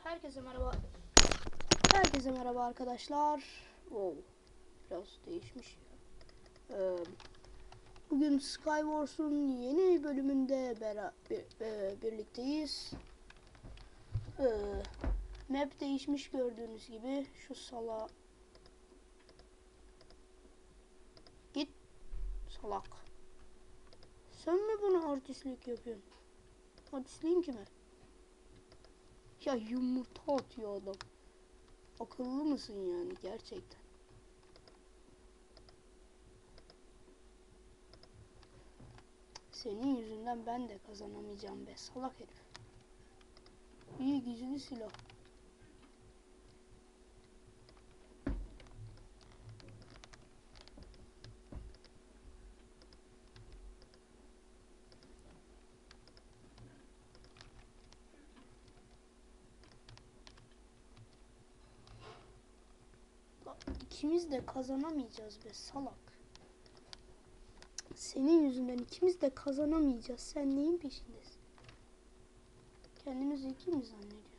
Herkese merhaba. Herkese merhaba arkadaşlar. Wow, biraz değişmiş ya. Bugün Skywars'un yeni bölümünde birlikteyiz. Map değişmiş gördüğünüz gibi. Şu sala git salak. Sen mi buna artistlik yapıyorsun? Artistliğin kime? Ya yumurta atıyor adam. Akıllı mısın yani gerçekten? Senin yüzünden ben de kazanamayacağım be salak herif. İyi gizli silah. İkimiz de kazanamayacağız be salak. Senin yüzünden ikimiz de kazanamayacağız. Sen neyin peşindesin? Kendini zeki mi zannediyorsun?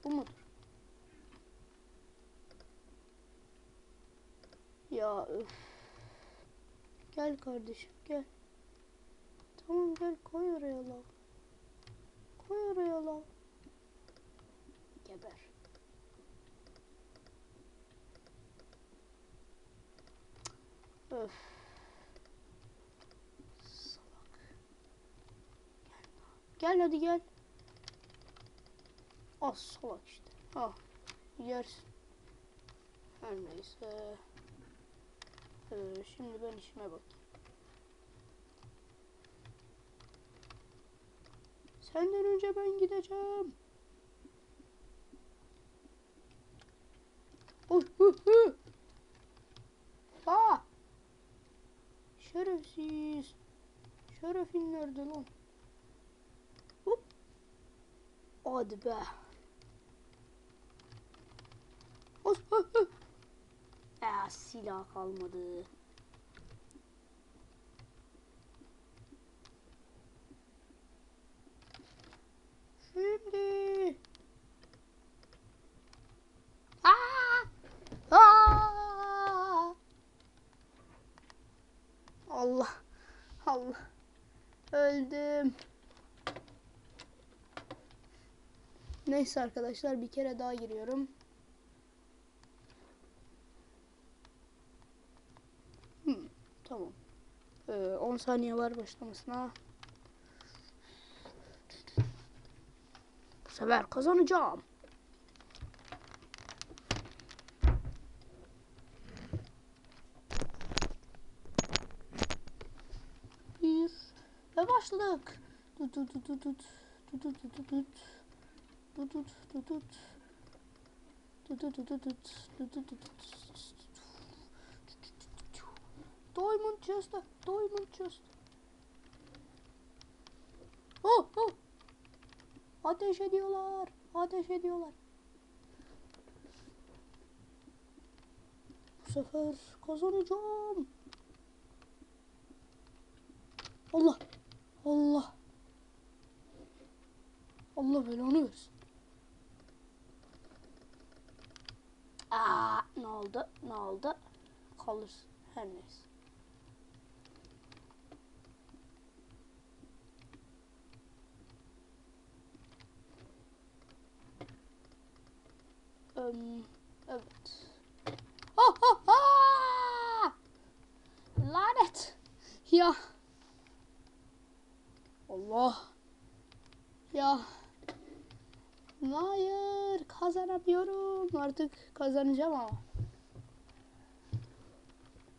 Bu mudur? Ya öf. Gel kardeşim gel. Tamam gel koy oraya lav. Koy oraya lav. Geber. Öf. Salak. Gel hadi gel. Ah salak işte. Ah yersin. Her neyse. Şimdi ben işime bakayım. Senden önce ben gideceğim. Aa! Şerefsiz. Şerefin nerede lan? Hop. Hadi be. Silah kalmadı. Şimdi. Allah. Allah. Öldüm. Neyse arkadaşlar bir kere daha giriyorum. Tamam. 10 saniye var başlamasına. Bu sefer kazanacağım. Ve başladık. Diamond chest, diamond chest. Oh, oh. Ateş ediyorlar, ateş ediyorlar. Bu sefer kazanacağım. Allah, Allah. Allah belanı versin. Ne oldu? Ne oldu? Kalırsın. Her neyse. Evet. Lanet. Ya. Allah. Ya. Hayır. Kazanamıyorum. Artık kazanacağım ama.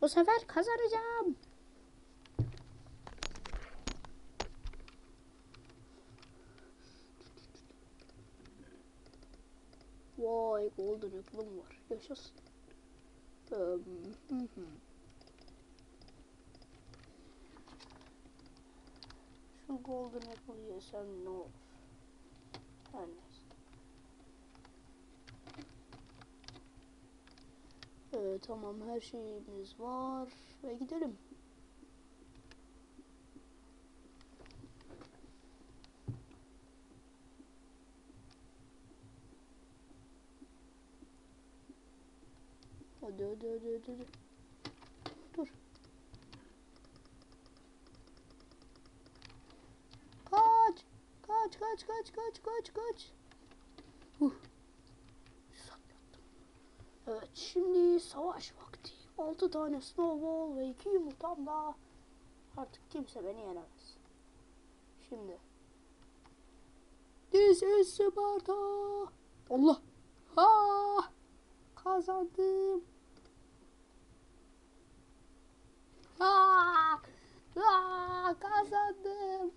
Bu sefer kazanacağım. Vay golden apple'ım var. Yaşasın. Şu golden apple yesem ne olur? Her neyse. Tamam her şeyimiz var ve gidelim. Hadi. Dur. Kaç. Huh. Evet, şimdi savaş vakti. 6 tane snowball ve 2 yumurtam daha. Artık kimse beni yenemez. Şimdi. This is Sparta. Allah. Ha! Kazandım. Ha! Kazandım.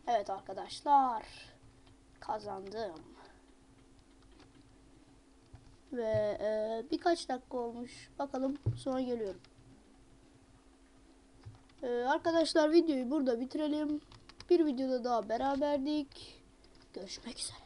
Evet arkadaşlar. Kazandım. Ve birkaç dakika olmuş. Bakalım sonra geliyorum. Arkadaşlar videoyu burada bitirelim. Bir videoda daha beraberdik. Görüşmek üzere.